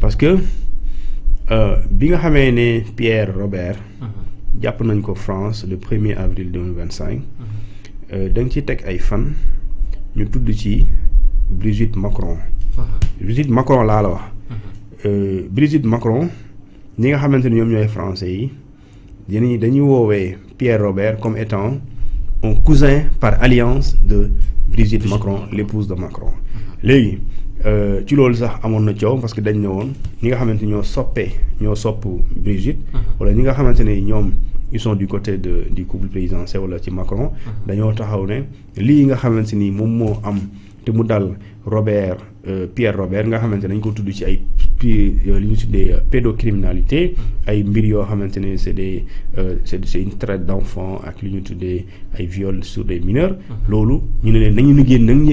parce que bi nga xamee ne Pierre Robert jàpp nañ ko France le 1er avril 2025 da nga ci teg ay fan ñu tudd ci Brigitte Macron. Brigitte Macron laa la wax. Brigitte Macron ñi nga xamante ni ñoom ñooy français yi dañuy woowee Pierre Robert comme étant un cousin par alliance de Brigitte Macron l'épouse de Macron. léegi ci loolu sax amoon na coow parce que dañ ne woon ñi nga xamante ni ñoo sopp Brigitte. wala ñi nga xamante ne ñoom ils sont du côté du couple présidentiel wala ci Macron. dañoo taxaw ne lii nga xamante ni moom moo am te mu dal Pierre Robert nga xamante ne dañ ko tudd ci ay li ñu tuddee pédocriminalité ay mbir yoo xamante ne c'est une traite d'enfants ak li ñu tuddee ay viol sur des mineurs. loolu ñu ne leen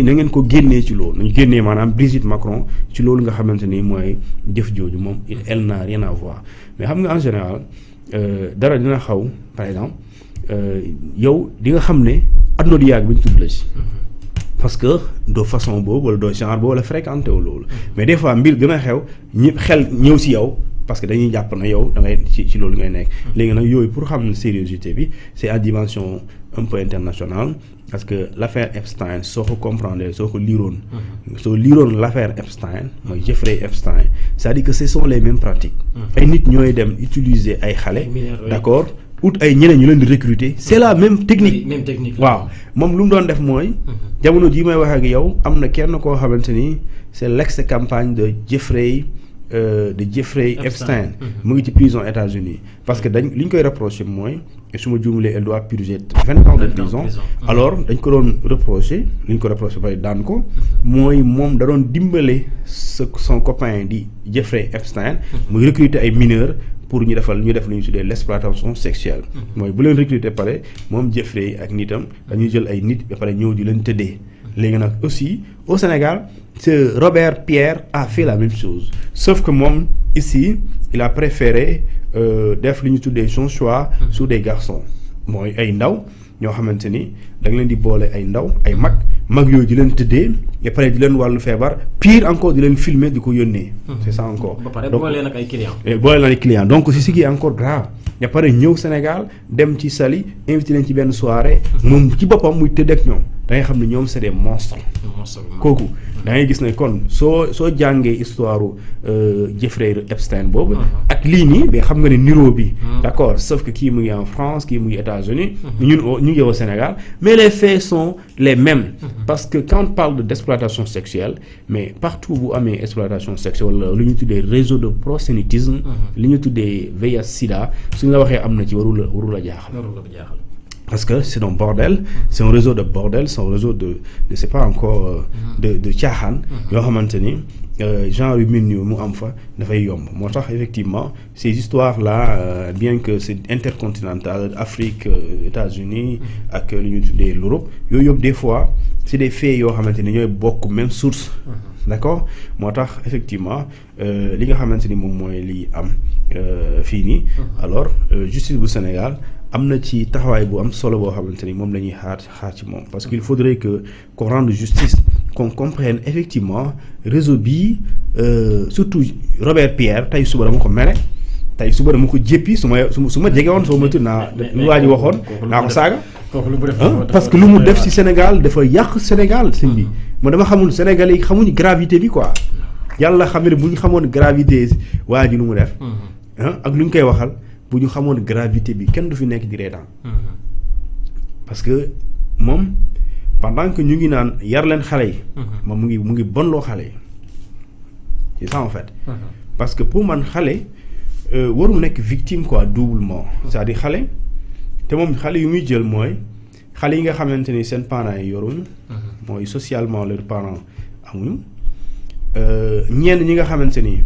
na ngeen ko génnee ci loolu nañu génnee maanaam Brigitte Macron ci loolu nga xamante ni mooy jëf jooju moom elle n'a rien à voir mais xam nga en général dara dina xaw par exemple yow di nga xam ne àdduna du yàgg ba ñu tudd la ci. parce que doo façon boobu wala doo genre boobu wala fréquenté wu loolu mais des fois mbir gën a xel ñëw si yow parce que dañuy jàpp na yow da ngay ci loolu ngay nekk. léegi nag yooyu pour xam ne sérieuxité bi c'est à dimension un peu internationale parce que l'affaire Epstein soo ko comprendre soo ko liiroon. soo liiroon l'affaire Epstein mooy Jeffrey Epstein c'est-à-dire que ce sont les mêmes pratiques. ay nit ñooy dem utiliser ay xale. d'accord. ut ay ñeneen ñu leen di recruter c'est la même technique. waaw moom lu mu doon def mooy. jamono jii may wax ak yow am na kenn koo xamante ni c'est l'ex-campagne de Jeffrey Epstein. mu ngi ci prison États-Unis parce que li ñu koy reprocher mooy su ma juumlee elle doit purger 20 ans de prison. alors dañ ko doon reprocher li ñu ko reprocher ba daan ko. mooy moom da doon dimbale son copain di Jeffrey Epstein. muy recruter ay mineurs. pour ñu def lu ñu tuddee l'exploitation sexuelle. mooy bu leen recruter pare moom Jeffrey ak nitam dañuy jël ay nit ba pare ñëw di leen tëddee. léegi nag aussi au Sénégal ce Robert Pierre a fait la même chose sauf que moom ici il a préféré def li ñu tuddee son choix sur des garçons mooy ay ndaw ñoo xamante ni da nga leen di boole ay ndaw ay mag yooyu di leen tëddee et pare di leen wàllu feebar pire encore di leen filmer di ko yónnee. c'est ça encore. ba pare boole leen ak ay clients. boole leen ak ay clients donc c'est ce qui est encore grave. et pare ñëw Sénégal dem ci Saly invité leen ci benn soirée. moom ci boppam muy tëdd ak ñoom. da ngay xam ne ñoom c'est des monstres. kooku da ngay gis ne kon soo jàngee histoire Jeffrey Epstein boobu. ak lii nii mais xam nga ne niroo bi. d'accord sauf que kii mu ngi en France kii mu ngi États-Unis ñu ngi au Sénégal mais les faits sont les mêmes. parce que quand on parle d'exploitation sexuelle mais partout bu amee exploitation sexuelle lu ñu tuddee réseau de proxénétisme. li ñu tuddee VIH/SIDA suñu la waxee am na ci warul la jaaxal. parce que c'est un bordel c'est un réseau de bordel c'est un réseau de c'est pas encore de caaxaan yoo xamante ni genre yu mel ni mu am fa dafay yomb moo tax effectivement ces histoires là bien que c'est intercontinental Afrique États-Unis ak li ñu tuddee l'Europe yooyu yëpp des fois c'est des faits yoo xamante ni ñooy bokk même source d'accord moo tax effectivement li nga xamante ni moom mooy li am fii nii alors justice bu Sénégal am na ci taxawaay bu am solo boo xamante ni moom la ñuy xaar ci moom parce qu'il faudrait qu'on rende justice qu'on comprenne effectivement réseau bii surtout Robert Pierre tey suba dama ko mere tey suba dama ko jéppi su ma jege woon soo ma tudd naa lu waa ji waxoon naa ko saaga parce que lu mu def ci Sénégal dafa yàq Sénégal sëñ bi ma dama xamul Sénégalais yi xamuñu gravité bi quoi yàlla xam ne bu ñu xamoon gravité waa ji lu mu def ak lu ñu koy waxal bu ñu xamoon gravité bi kenn du fi nekk di reetaan parce que moom pendant que ñu ngi naan yar leen xale yi moom mu ngi bonloo xale yi c'est ça en fait parce que pour man xale warul nekk victime quoi doublement c'est-à-dire xale te moom xale yu muy jël mooy xale yi nga xamante ni seen parents yi yoruñu mooy socialement leurs parents amuñu ñenn ñi nga xamante ni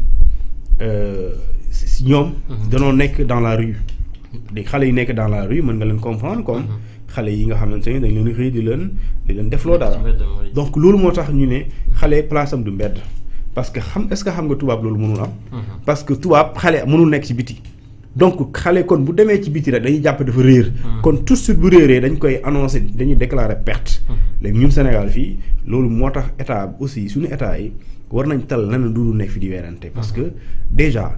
ñoom danoo nekk dans la rue di xale yi nekk dans la rue mën nga leen comprendre comme xale yi nga xamante ni dañ leen xëy di leen defloo dara donc loolu moo tax ñu ne xale place am du mbedd parce que est-ce que xam nga tubaab loolu mënul am parce que tubaab xale mënul nekk ci biti donc xale kon bu demee ci biti rek dañuy jàpp dafa réer. kon tout de suite bu réeree dañ koy annoncer dañuy déclarer perte. léegi ñun Sénégal fii loolu moo tax état aussi suñu état yi war nañ tal leneen du nekk fi di weerante parce que déjà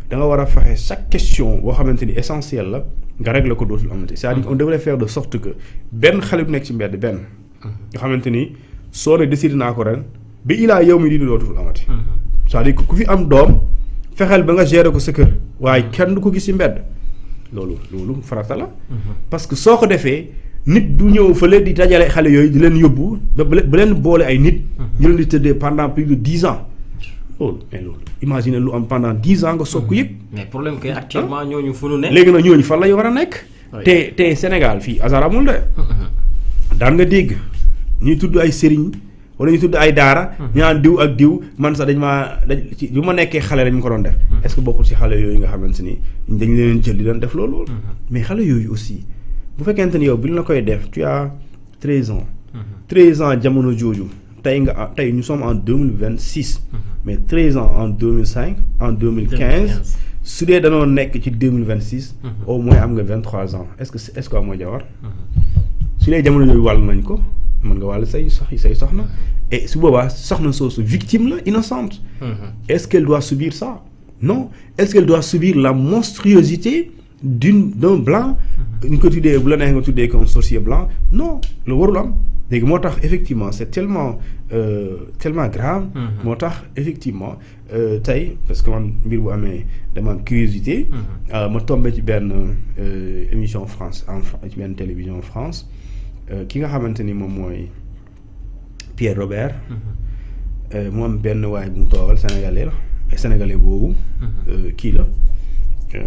da nga war a fexe chaque question boo xamante ni essentielle la nga régler ko dootul amati c'est-à-dire on devrait faire de sorte que benn xale bu nekk ci mbedd benn. nga xamante ni soo ne décidé naa ko ren ba ilaa yow mi di dootul amati. c'est-à-dire ku fi am doom. fexeel ba nga gérer ko sa kër waaye kenn du ko gis ci mbedd loolu farata la. parce que soo ko defee nit du ñëw fële di dajale xale yooyu di leen yóbbu ba leen boole ay nit. ñu leen di tëddee pendant plus de 10 ans. loolu imagine lu am pendant 10 ans nga soog ko yëg. mais problème que actuellement ñooñu fu nu ne. léegi nag ñooñu fan la ñu war a nekk. te Sénégal fii hasard amul de. daan nga dégg ñuy tudd ay sëriñ. wala ñu tudd ay daara. ñu naan diw ak diw man sax bu ma nekkee xale dañ ko doon def. est-ce que bokkul ci xale yooyu nga xamante ni dañ leen jël di leen def loolu. mais xale yooyu aussi bu fekkente ni yow bi ñu la koy def tu as 13 ans. 13 ans jamono jooju tey nous sommes en 2026. mais 13 ans en 2005 en 2015. su dee danoo nekk ci 2026. au moins am nga 23 ans est-ce que amoo jabar. su dee jamono yooyu wàll nañ ko. mën nga wàll say soxna et su boobaa soxna soosu victime la innocente. Est-ce qu'elle doit subir ça? Non. Est-ce qu'elle doit subir la monstruosité d'un blanc ñu ko tuddee bu la neex nga tuddee comme sorcier blanc? Non lu warul am léegi moo tax effectivement c'est tellement grave. moo tax effectivement tey parce que man mbir bu amee dama am curiosité. ma tombé ci benn émission France ci benn télévision France. ki nga xamante ni moom mooy Pierre Robert. mu am benn waay bu mu toogal sénégalais boobu. kii la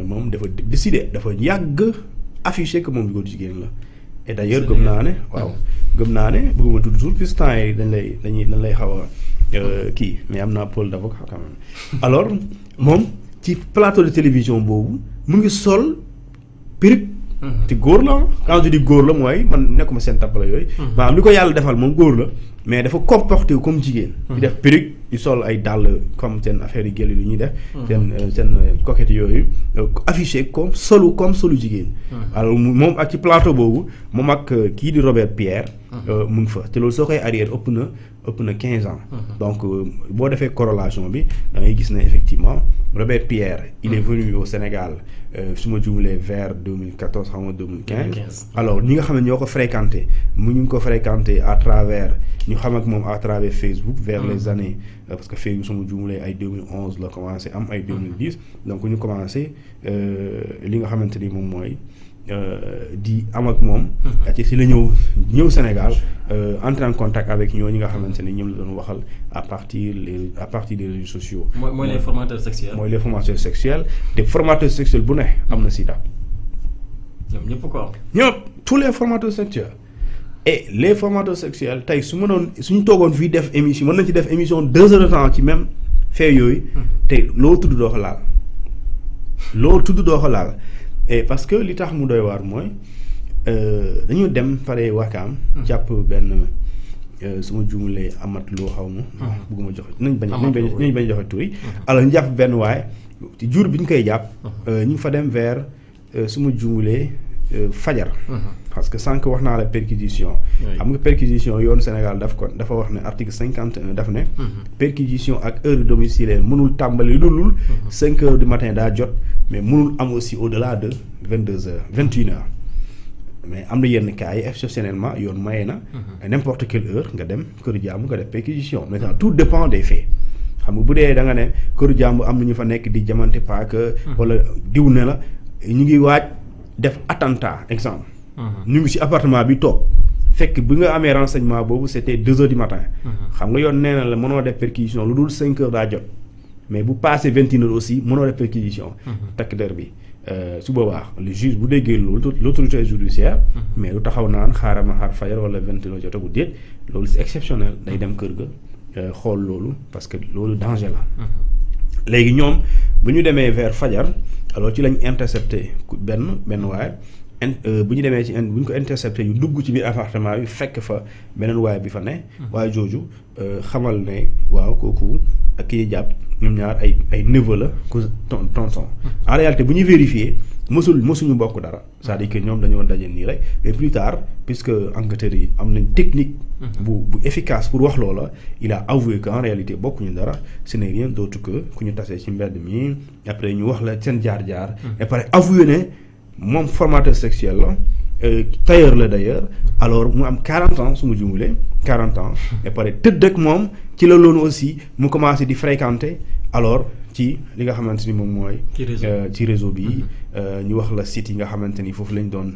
moom dafa décidé dafa yàgg affiché que moom góor jigéen la. et d'ailleurs gëm naa ne bëgguma tudd tur puisque temps yi dañ lay xaw a kii mais am naa pôle d'avocat quand même. alors moom ci plateau de télévision boobu mu ngi sol perruque. te góor la quand je dis góor la mooy man nekkuma seen tappala yooyu. maanaam li ko yàlla defal moom góor la mais dafa comporté wu comme jigéen. di def perruque di sol ay dàll comme seen affaire yi gël yi ñuy def. seen coquette yooyu affiché comme solu jigéen. alors moom ak ci plateau boobu moom ak kii di Robert Pierre. mu ngi fa te loolu soo koy arrière ëpp na 15 ans. donc boo defee corrélation bi da ngay gis ne effectivement Robert Pierre il est venu au Sénégal su ma juumlee vers 2014 xam nga 2015. alors ñi nga xam ne ñoo ko fréquenté ñu ngi ko fréquenté à travers ñu xam ak moom à travers Facebook vers les années parce que Facebook su ma juumlee ay 2011 la commencé am ay 2010 donc ñu commencé li nga xamante ni moom mooy di am ak moom. ci si la ñëw Sénégal entrer en contact avec ñi nga xamante ne ñoom la doon waxal à partir des réseaux sociaux. mooy les formateurs sexuels. mooy les formateurs sexuels te formateur sexuel bu ne am na sida. ñoom ñëpp ko am. ñëpp tous les formateurs sexuels. et les formateurs sexuels tey suñu toogoon fii def émission mën nañ ci def émission 2 heures de temps ci même fait yooyu. te loo tudd doo ko laal. et parce que li tax mu doy waar mooy dañu dem pare Wakaam. jàpp benn su ma juumulee amat loo xaw ma. bëgguma joxe nañ bañ joxe tur yi. alors ñu jàpp benn waay ci jour bi ñu koy jàpp. ñu fa dem vers su ma juumulee fajar. parce que sànq wax naa la perquisition. xam nga perquisition yoonu Sénégal dafa wax ne article 51 daf ne. perquisition ak heure domiciliaire mënul tàmbali lu dul 5 heures du matin daa jot. mais mënul am aussi au-delà de 22 heures 21 heures mais am na yenn cas yi exceptionnellement yoon maye na. à n'importe quelle heure nga dem kër jàmm nga def perquisition maintenant tout dépend des faits xam nga bu dee da nga ne kër jàmm am na ñu fa nekk di jamante paaka. wala diw ne la ñu ngi waaj def attentat exemple. ñu ngi ci appartement bi toog fekk bi nga amee renseignement boobu c'était 2 heures du matin. xam nga yoon nee na la mënoo def perquisition lu dul 5 heures daa jot. mais bu passé 21 heures aussi mënoo def perquisition. takk der bi su boobaa le juge bu déggee loolu l'autorité judiciaire. mais lu taxaw naan xaaral ma xaar fajar wala 21 heures jotagu déet loolu c'est exceptionnel day dem kër ga xool loolu parce que loolu danger la. léegi ñoom bu ñu demee vers fajar alors ci lañ intercepté benn waaye bu ñu demee bu ñu ko intercepté ñu dugg ci biir appartement bi fekk fa beneen waaye bi fa ne. waaye jooju xamal ne waaw kooku. ak ki jàpp ñoom ñaar ay neveu la tonton en réalité bu ñu vérifier mosuñu bokk dara c'est-à-dire que ñoom dañoo daje nii rek mais plus tard puisque enquêteurs yi am nañ technique bu efficace pour wax loola il a avoué que en réalité bokkuñu dara ce n'est rien d'autre que ku ñu tasee ci mbedd mi après ñu wax la seen jaar-jaar et pare avoué ne moom formateur sexuel la tailleur la d'ailleurs alors mu am 40 ans su ma jumulee 40 ans et pare tëdd ak moom ci la loolu aussi mu commencé di fréquenter alors ci li nga xamante ni moom mooy ci réseau bi ñu wax la site yi nga xamante ni foofu lañ doon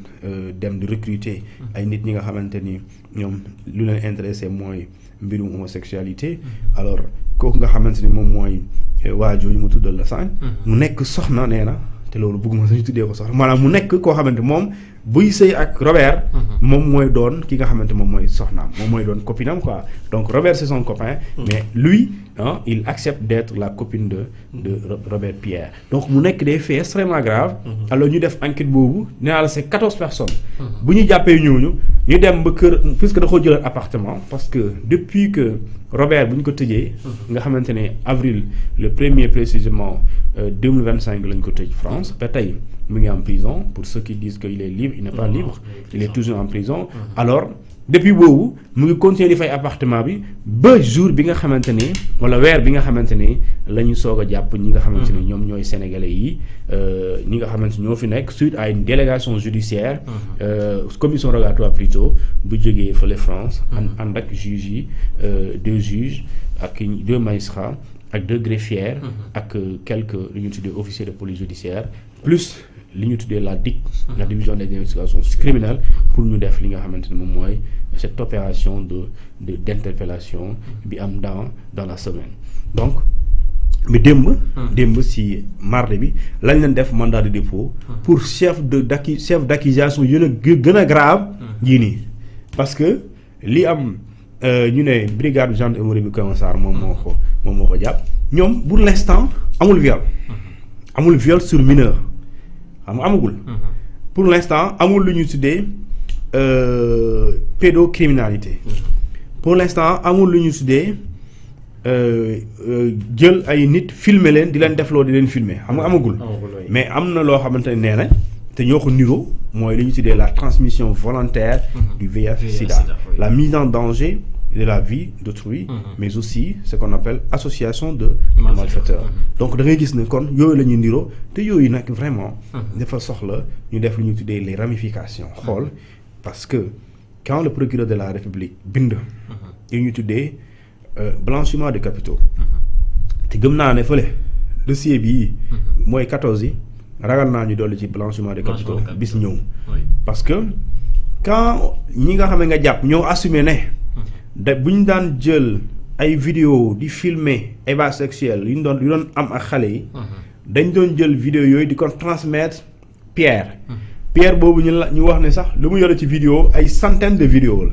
dem di recruter ay nit ñi nga xamante ni ñoom lu leen intéressé mooy mbirum homosexualité alors kooku nga xamante ni moom mooy waajooju mu tuddal la sànq mu nekk soxna nee na te loolu bëgguma sañu tuddee ko soxna maanaam mu nekk koo xamante moom buy sëy ak Robert moom mooy doon ki nga xamante moom mooy soxnaam moom mooy doon copinam quoi donc Robert c'est son copain mais lui il accepte d'être la copine de Robert Pierre donc mu nekk des faits extrêmement graves alors ñu def enquête boobu nee naa la c'est 14 personnes bu ñu jàppee ñooñu ñu dem ba kër puisque da koo jël appartement parce que depuis que Robert bu ñu ko tëjee nga xamante ne avril le 1er précisément 2025 lañ ko tëj France ba tey mu ngi en prison pour ceux qui disent qu'il est libre il n'est pas libre il est toujours en prison alors depuis boobu mu ngi continuer di fay appartement bi ba jour bi nga xamante ni wala weer bi nga xamante ni la ñu soog a jàpp ñi nga xamante ni ñoom ñooy sénégalais yi ñi nga xamante ñoo fi nekk suite à une délégation judiciaire commission rogatoire plutôt bu jógee fële France ànd ak juges yi 2 juges ak 2 magistrats ak 2 greffiers ak quelques lu ñu tuddee officiers de police judiciaire plus li ñu tuddee la DIC la division des investigations criminelles pour ñu def li nga xamante ne moom mooy cette opération d'interpellation bi am dans la semaine donc mais démb si mardi bi lañ leen def mandat de dépôt pour chef d'accusation yu gën a grave yii nii parce que li am ñu ne brigade gendarmerie bi Kër Sarr moom moo ko jàpp ñoom pour l'instant amul viol sur mineur xam nga amagul pour l'instant amul lu ñu tuddee pédocriminalité pour l'instant amul lu ñu tuddee jël ay nit filmer leen di leen defloo di leen filmer xam nga amagul mais am na loo xamante ne nee na te ñoo ko niroo mooy li ñu tuddee la transmission volontaire du VIH/Sida la mise en danger de la vie d'autrui mais aussi ce qu'on appelle association de malfaiteurs donc da ngay gis ne kon yooyu la ñuy niroo te yooyu nag vraiment dafa soxla ñu def lu ñu tuddee les ramifications xool parce que quand le procureur de la République bind yu ñu tuddee blanchiment de capitaux te gëm naa ne fële dossier bii mooy 14 yi ragal naa ñu dolli ci blanchiment de capitaux bis ñëw parce que quand ñi nga xam ne nga jàpp ñoo assumé ne bu ñu daan jël ay vidéo di filmer ébat sexuel yu doon am ak xale yi dañ doon jël vidéo yooyu di ko transmettre Pierre boobu ñu wax ne sax lu mu yore ci vidéo ay centaines de vidéos la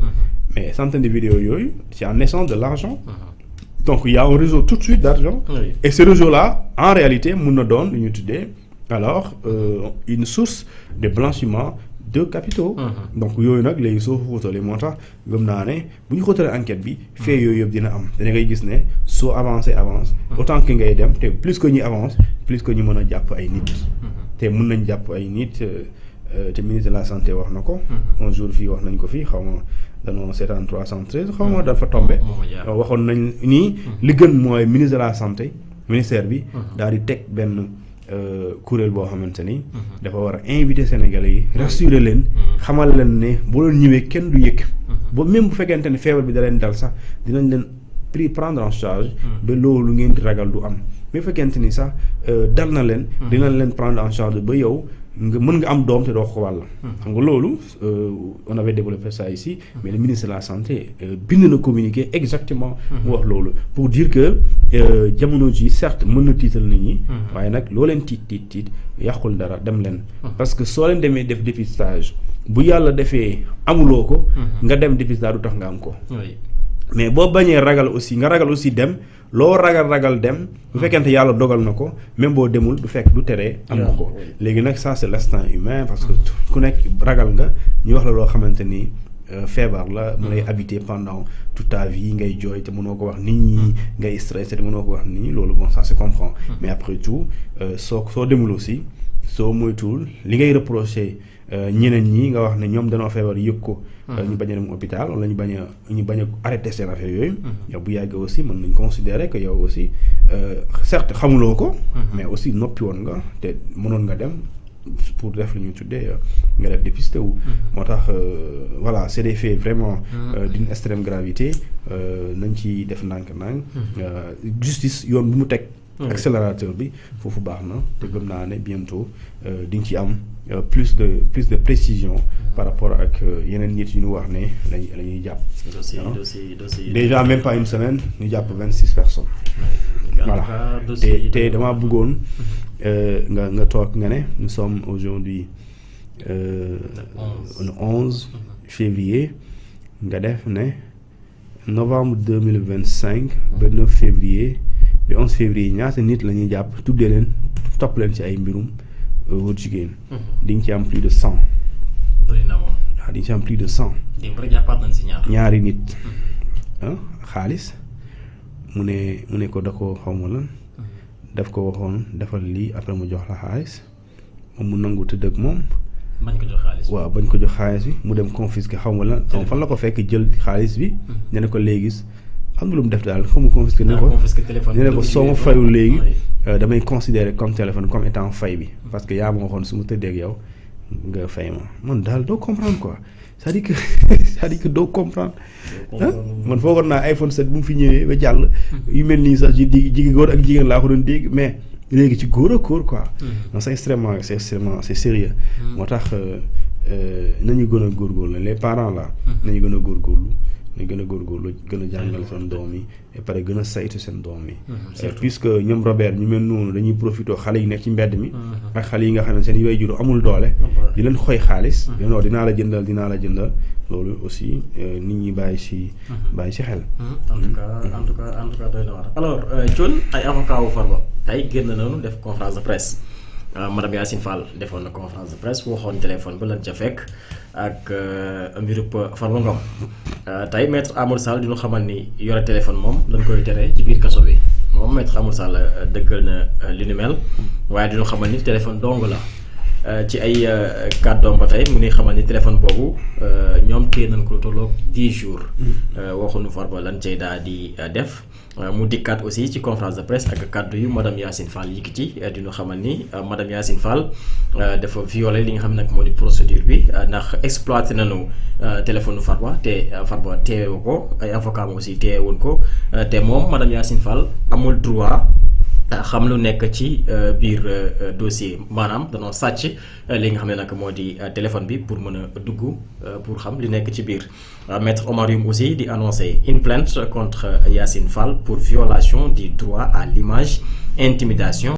mais centaines de vidéos yooyu c'est en essence de l'argent donc il y a un réseau tout de suite d'argent et ce réseau là en réalité mun na doon lu ñu tuddee alors une source de blanchiment de capitaux donc yooyu nag léegi soo xóotalee moo tax gëm naa ne bu ñu xóotalee enquête bi fait yooyu yëpp dina am da ngay gis ne soo avance autant que ngay dem te plus que ñu avance plus que ñu mën a jàpp ay nit te mën nañ jàpp ay nit te ministre de la santé wax na ko un jour fii wax nañ ko fii xaw ma danoo seetaan 313 xaw ma dafa tombé waxoon nañ nii li gën mooy ministre de la santé ministère bi daal di teg benn kuréel boo xamante ni dafa war a inviter Sénégalais yi rassurer leen xamal leen ne boo leen ñëwee kenn du yëg ba même bu fekkente ne feebar bi da leen dal sax dinañ leen prendre en charge ba loolu ngeen di ragal du am mais fekkente ni sax dal na leen dinañ leen prendre en charge ba yow nga mën nga am doom te doo ko wàll xam nga loolu on avait développé ça ici mais le ministre de la santé bind na communiqué exactement mu wax loolu pour dire que jamono ji certes mën na tiital nit ñi waaye nag loo leen tiit yàqul dara dem leen parce que soo leen demee def dépistage bu yàlla defee amuloo ko nga dem dépistage du tax nga am ko mais boo bañee ragal aussi dem loo ragal dem bu fekkente yàlla dogal na ko même boo demul du fekk du teree am na ko léegi nag ça c'est l'instinct humain parce que ku nekk ragal nga ñu wax la loo xamante ni feebar la mu lay habiter pendant toute ta vie ngay jooy te mënoo ko wax nit ñi ngay stressé te mënoo ko wax nit ñi loolu bon ça se comprend mais après tout soo demul aussi soo moytuwul li ngay reproché ñeneen ñi nga wax ne ñoom danoo feebar yëg ko ñu bañ a dem hôpital wala ñu bañ a arrêté seen affaire yooyu yow bu yàggee aussi mën nañ considérer que yow aussi certes xamuloo ko mais aussi noppi woon nga te mënoon nga dem pour def lu ñuy tuddee nga def dépisté wu moo tax voilà c'est des faits vraiment d'une extrême gravité nañ ci def ndànk-ndànk justice yoon bu mu teg accélérateur bi foofu baax na te gëm naa ne bientôt di nga ci am plus de précision par rapport ak yeneen nit yu ñu wax ne la ñuy jàpp déjà même pas une semaine ñu jàpp 26 personnes voilà te dama bëggoon nga toog nga ne nous sommes aujourd'hui le 11 février nga def ne novembre 2025 ba 9 février le 11 février ñaata nit la ñuy jàpp tuddee leen topp leen ci ay mbirum wóor jigéen di nga ci am plus de 100 bëri na moom waaw di nga ci am plus de 100 jàppaat nañ si ñaari nit xaalis mu ne ko da ko xaw ma lan daf ko waxoon defal lii après mu jox la xaalis moom mu nangu tëdd ak moom bañ ko jox xaalis waaw bañ ko jox xaalis bi mu dem confisquer xaw ma lan fan la ko fekk jël xaalis bi ne ko léegi am na lu mu def daal xamu confisquer ne ko soo ma fayul léegi damay considérer comme téléphone comme étant fay bi parce que yaa ma waxoon su ma tëddee ak yow nga fay ma man daal doo comprendre quoi c'est-à-dire que doo comprendre man foogoon naa iPhone 7 bu mu fi ñëwee ba jàll yu mel nii sax jigéen góor ak jigéen laa ko doon dégg mais léegi ci góor ak góor quoi donc c'est sérieux moo tax nañu gën a góorgóorlu les parents là nañu gën a góorgóorlu gën a jàngal seen doom yi et pare gën a saytu seen doom yi puisque ñoom Robert ñu mel noonu dañuy profité xale yi nekk ci mbedd mi ak xale yi nga xam ne seen waajur amul doole di leen xoy xaalis non dinaa la jëndal loolu aussi nit ñi bàyyi ci xel en tout cas doy na war alors Thione ay avocat wu Farba tey génn nañu def conférence de presse madame Yacine Fall defoon na conférence de presse waxoon téléphone ba lan ca fekk ak mbirub Farba Ngom tey maître Amadou Sall di ñu xamal ni yore téléphone moom dañ koy tere ci biir kaso bi moom maître Amadou Sall dëggal na li ni mel waaye di ñu xamal ni téléphone dong la ci ay kàddoom ba tey mu ngi xamal ni téléphone boobu ñoom téye nañ ko lu tolloog 10 jours waxuñu Farba lan cay daal di def mu dikkaat aussi ci conférence de presse ak kàddu yu madame Yacine Fall yëkkati di ñu xamal ni madame Yacine Fall dafa violé li nga xam nag moo di procédure bi ndax exploité nañu téléphone Farba te Farba teewu ko ay avocat am aussi teewuñ ko te moom madame Yacine Fall amul droit xam lu nekk ci biir dossier maanaam danoo sàcc li nga xam ne nag moo di téléphone bi pour mën a dugg pour xam li nekk ci biir maître Omar Youm aussi di annoncer une plainte contre Yacine Fall pour violation du droit à l'image, intimidation